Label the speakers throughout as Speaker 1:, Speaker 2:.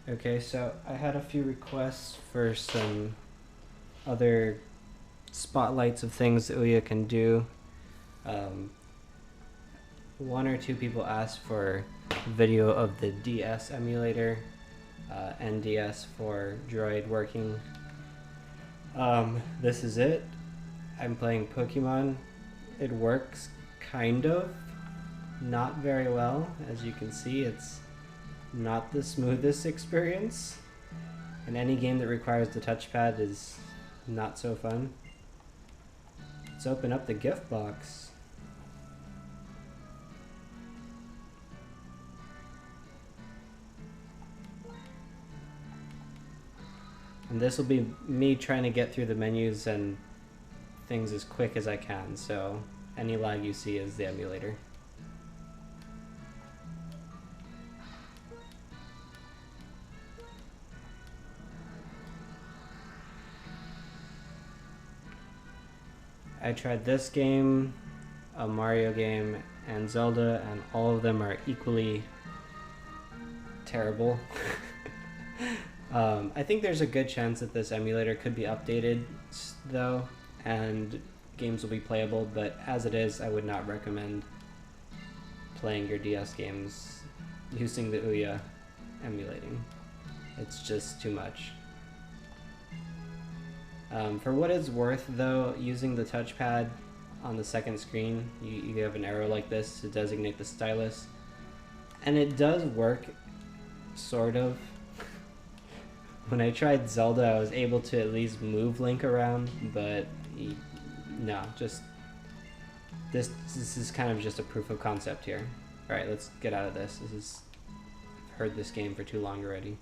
Speaker 1: Okay, so I had a few requests for some other spotlights of things that Ouya can do. One or two people asked for video of the DS emulator, NDS4Droid working. This is it. I'm playing Pokemon. It works, kind of. Not very well. As you can see, it's not the smoothest experience. And any game that requires the touchpad is not so fun. Let's open up the gift box. And this will be me trying to get through the menus and things as quick as I can, so any lag you see is the emulator. I tried this game, a Mario game, and Zelda, and all of them are equally terrible. I think there's a good chance that this emulator could be updated, though, and games will be playable, but as it is, I would not recommend playing your DS games using the Ouya emulating. It's just too much. For what it's worth, though, using the touchpad on the second screen, you have an arrow like this to designate the stylus, and it does work, sort of. When I tried Zelda, I was able to at least move Link around, but no, just this is kind of just a proof of concept here. All right, let's get out of this. I've heard this game for too long already.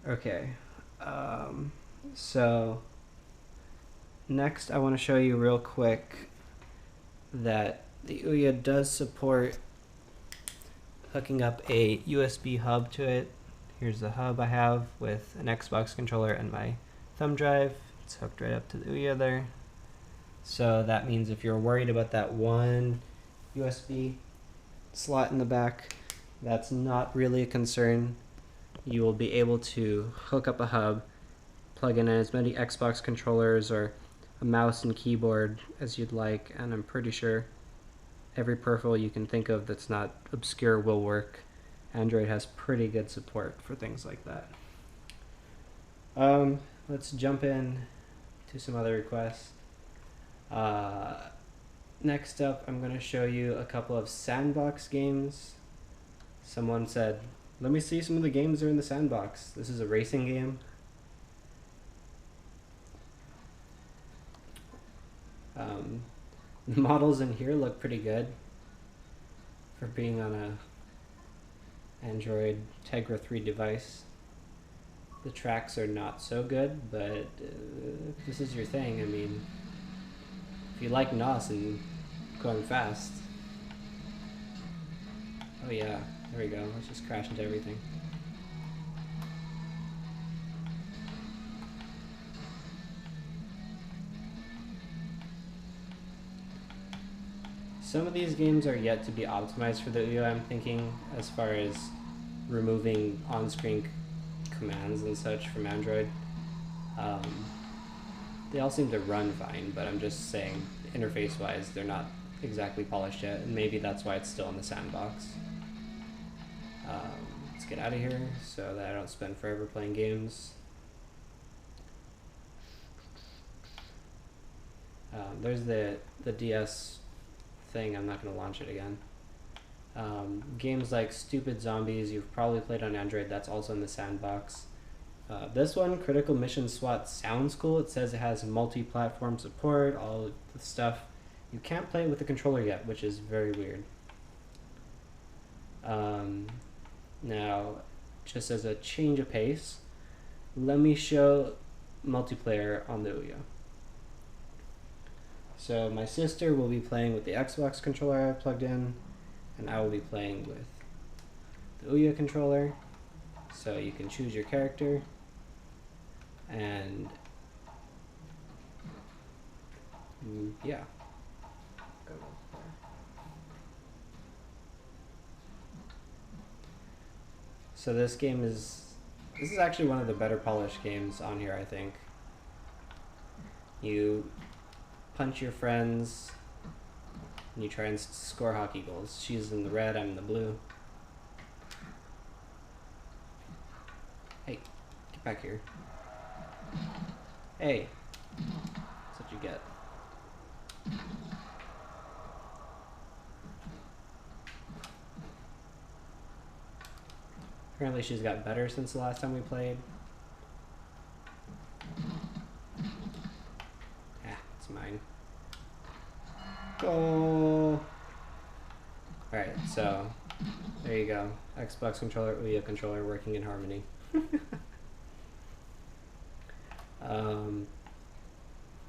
Speaker 1: Okay, so next I want to show you real quick that the Ouya does support hooking up a USB hub to it. Here's the hub I have with an Xbox controller and my thumb drive. It's hooked right up to the Ouya there. So that means if you're worried about that one USB slot in the back, that's not really a concern. You will be able to hook up a hub, plug in as many Xbox controllers or a mouse and keyboard as you'd like, and I'm pretty sure every peripheral you can think of that's not obscure will work. Android has pretty good support for things like that. Let's jump in to some other requests. Next up, I'm going to show you a couple of Sandbox games. Someone said, let me see some of the games that are in the Sandbox. This is a racing game. The models in here look pretty good for being on a Android Tegra 3 device. The tracks are not so good, but if this is your thing, I mean, if you like NOS and going fast. Oh yeah, there we go. Let's just crash into everything. Some of these games are yet to be optimized for the Ouya, I'm thinking, as far as removing on-screen commands and such from Android. They all seem to run fine, but I'm just saying, interface-wise, they're not exactly polished yet, and maybe that's why it's still in the Sandbox. Let's get out of here so that I don't spend forever playing games. There's the DS thing. I'm not going to launch it again. Games like Stupid Zombies, you've probably played on Android, that's also in the Sandbox. This one, Critical Mission SWAT, sounds cool. It says it has multi-platform support, all of the stuff. You can't play it with the controller yet, which is very weird. Now, just as a change of pace, let me show multiplayer on the Ouya. So my sister will be playing with the Xbox controller I plugged in, and I will be playing with the Ouya controller. So you can choose your character, and yeah. So this is actually one of the better polished games on here, I think. You punch your friends, and you try and score hockey goals. She's in the red, I'm in the blue. Hey, get back here. Hey, that's what you get. Apparently she's got better since the last time we played. Ah, it's mine. Go! Alright, so there you go. Xbox controller, Ouya controller working in harmony.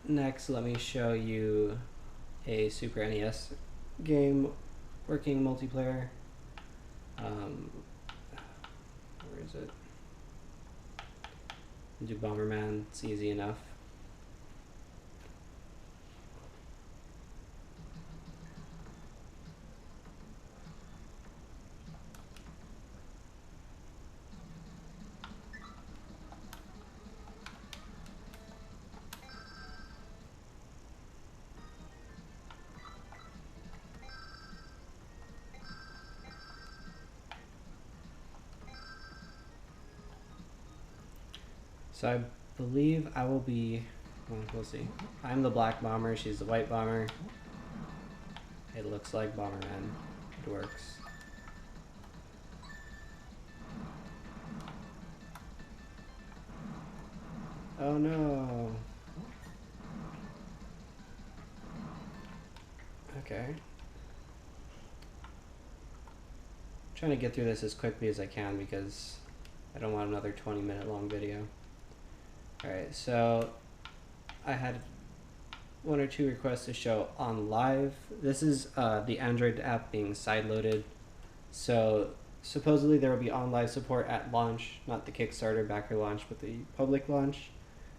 Speaker 1: Next, let me show you a Super NES game working multiplayer. Where is it? Do Bomberman, it's easy enough. So I believe I will be, well, we'll see. I'm the black bomber, she's the white bomber. It looks like Bomberman. It works. Oh no. Okay. I'm trying to get through this as quickly as I can because I don't want another 20-minute long video. Alright, so I had one or two requests to show Onlive. This is the Android app being side-loaded. So supposedly there will be Onlive support at launch, not the Kickstarter backer launch, but the public launch.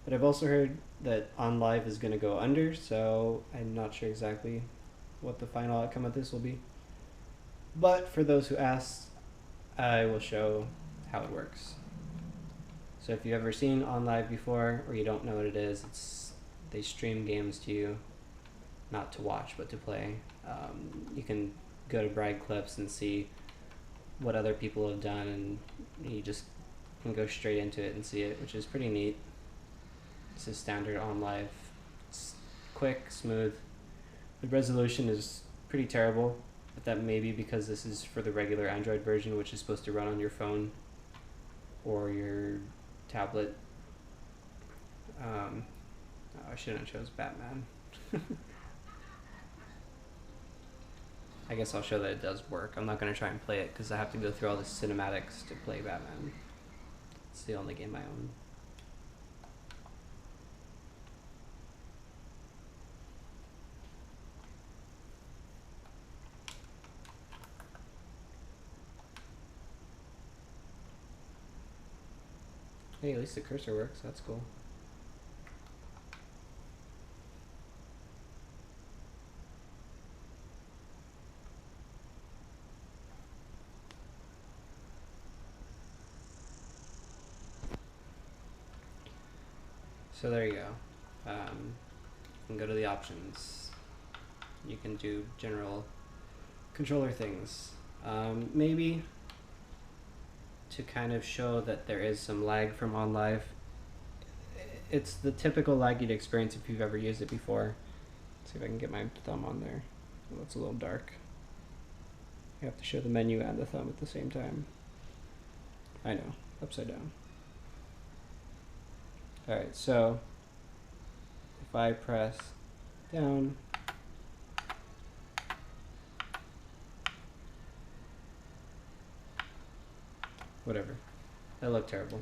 Speaker 1: But I've also heard that Onlive is going to go under, so I'm not sure exactly what the final outcome of this will be. But for those who asked, I will show how it works. So if you've ever seen Onlive before, or you don't know what it is, they stream games to you, not to watch, but to play. You can go to Bragg Clips and see what other people have done, and you just can go straight into it and see it, which is pretty neat. This is standard Onlive. It's quick, smooth. The resolution is pretty terrible, but that may be because this is for the regular Android version, which is supposed to run on your phone or your tablet. I shouldn't have chose Batman. I guess I'll show that it does work. I'm not going to try and play it because I have to go through all the cinematics to play Batman. It's the only game I own. Hey, at least the cursor works. That's cool. So there you go. You can go to the options. You can do general controller things. Maybe to kind of show that there is some lag from Onlive. It's the typical lag you'd experience if you've ever used it before. Let's see if I can get my thumb on there. Oh, it's a little dark. You have to show the menu and the thumb at the same time. I know, upside down. Alright, so if I press down, whatever, that looked terrible.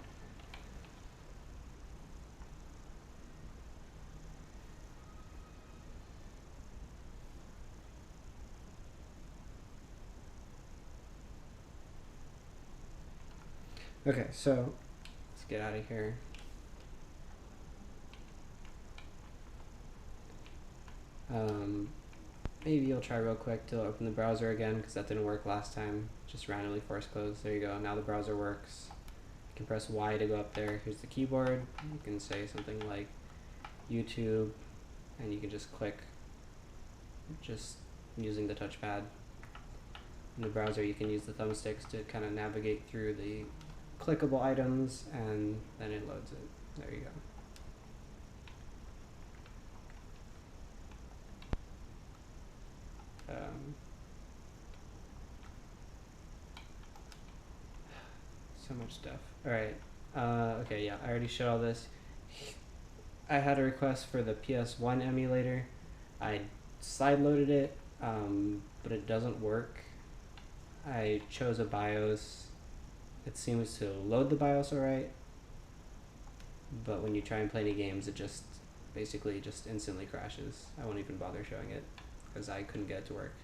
Speaker 1: Okay, so let's get out of here. maybe you'll try real quick to open the browser again, because that didn't work last time. Just randomly force close. There you go. Now the browser works. You can press Y to go up there. Here's the keyboard. You can say something like YouTube, and you can just click just using the touchpad. In the browser, you can use the thumbsticks to kind of navigate through the clickable items, and then it loads it. There you go. So much stuff. All right. Okay, yeah, I already showed all this. I had a request for the PS1 emulator. I sideloaded it, but it doesn't work. I chose a BIOS. It seems to load the BIOS alright, but when you try and play any games, it just basically just instantly crashes. I won't even bother showing it because I couldn't get it to work.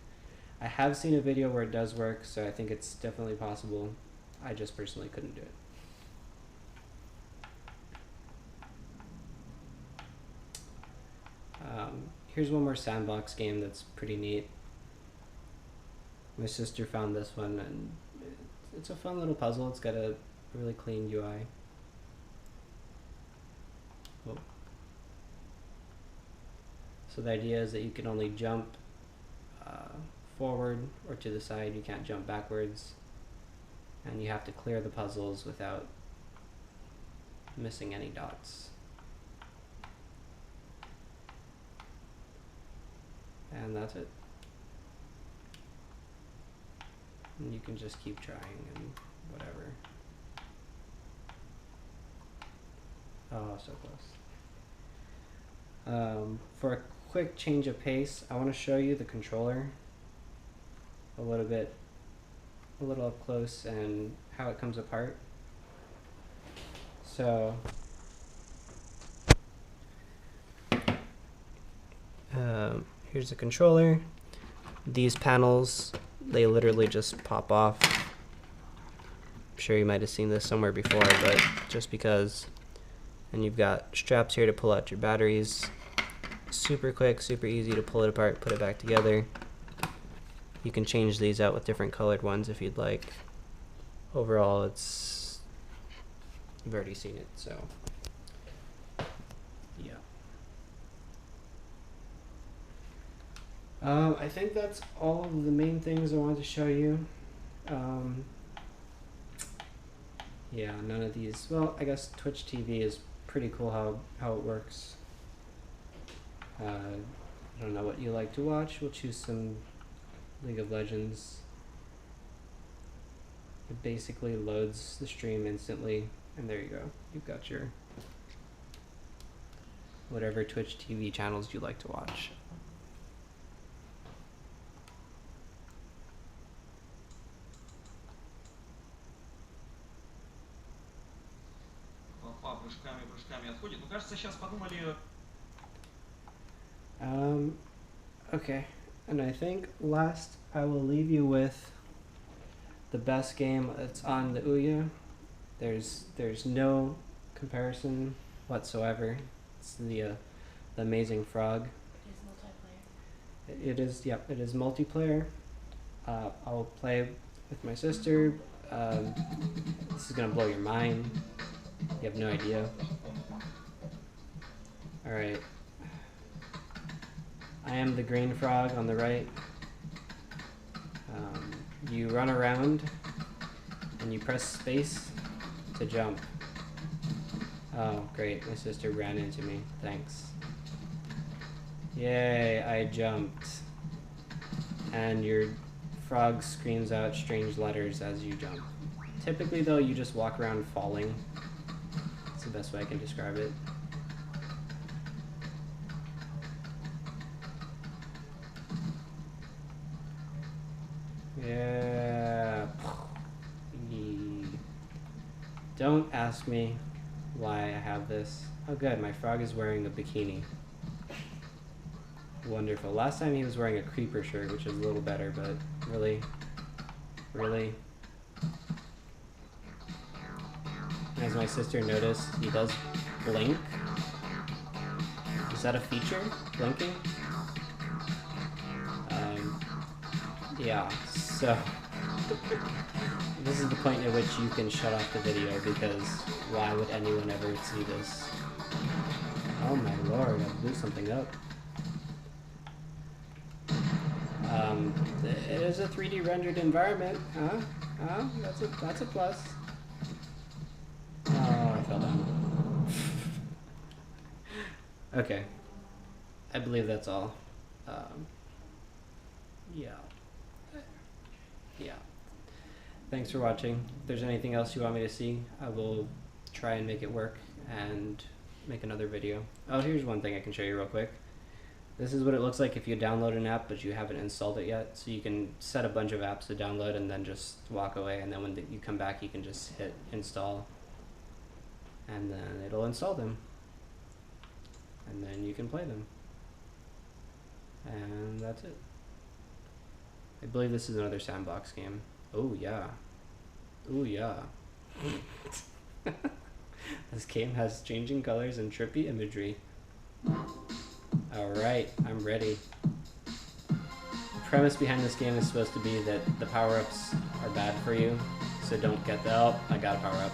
Speaker 1: I have seen a video where it does work, so I think it's definitely possible. I just personally couldn't do it. Here's one more Sandbox game that's pretty neat. My sister found this one, and it's a fun little puzzle. It's got a really clean UI. Oh. So the idea is that you can only jump forward or to the side. You can't jump backwards. And you have to clear the puzzles without missing any dots. And that's it. And you can just keep trying and whatever. Oh, so close. For a quick change of pace, I want to show you the controller a little up close and how it comes apart. So here's the controller. These panels, they literally just pop off. I'm sure you might have seen this somewhere before, but just because. And you've got straps here to pull out your batteries. Super quick, super easy to pull it apart, put it back together. You can change these out with different colored ones if you'd like. Overall, it's, you've already seen it, so yeah. I think that's all of the main things I wanted to show you. Yeah, none of these, well, I guess Twitch TV is pretty cool how it works. I don't know what you like to watch. We'll choose some League of Legends. It basically loads the stream instantly, and there you go. You've got your whatever Twitch TV channels you like to watch. Okay, and I think last I will leave you with the best game that's on the Ouya. There's no comparison whatsoever. It's the Amazing Frog. It is multiplayer. It is, yep, it is multiplayer. I'll play with my sister. This is gonna blow your mind. You have no idea. Alright. I am the green frog on the right. You run around and you press space to jump. Oh, great. My sister ran into me. Thanks. Yay, I jumped. And your frog screams out strange letters as you jump. Typically, though, you just walk around falling. That's the best way I can describe it. Yeah. Don't ask me why I have this. Oh good, my frog is wearing a bikini. Wonderful. Last time he was wearing a creeper shirt, which is a little better, but really? Really? As my sister noticed, he does blink. Is that a feature? Blinking? Yeah, so this is the point at which you can shut off the video, because why would anyone ever see this? Oh my lord, I blew something up. It is a 3D rendered environment, huh? Huh? That's a plus. Oh, I fell down. Okay. I believe that's all. Yeah. Yeah. Thanks for watching. If there's anything else you want me to see, I will try and make it work and make another video. Oh, here's one thing I can show you real quick. This is what it looks like if you download an app but you haven't installed it yet. So you can set a bunch of apps to download and then just walk away, and then when you come back you can just hit install and then it'll install them. And then you can play them. And that's it. I believe this is another Sandbox game. Oh yeah. Oh yeah. This game has changing colors and trippy imagery. Alright, I'm ready. The premise behind this game is supposed to be that the power-ups are bad for you, so don't get the— oh, I got a power-up.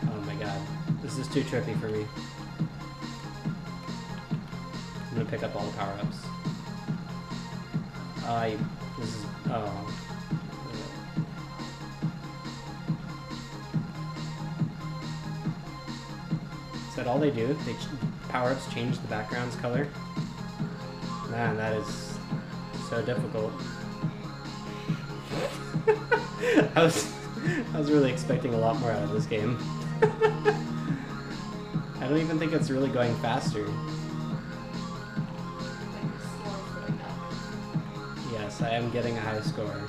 Speaker 1: Oh my god. This is too trippy for me. I'm gonna pick up all the power-ups. This is— oh. Is that all they do? Power-ups change the background's color? Man, that is so difficult. I was really expecting a lot more out of this game. I don't even think it's really going faster. Yes, I am getting a high score.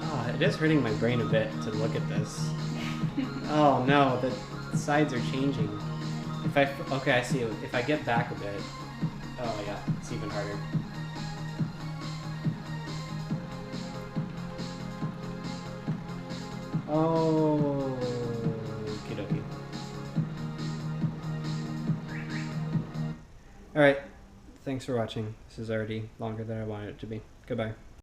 Speaker 1: Oh, it is hurting my brain a bit to look at this. Oh no, the sides are changing. Okay, I see. If I get back a bit, oh yeah, it's even harder. Oh, okie dokie. Alright, thanks for watching. This is already longer than I wanted it to be. Goodbye.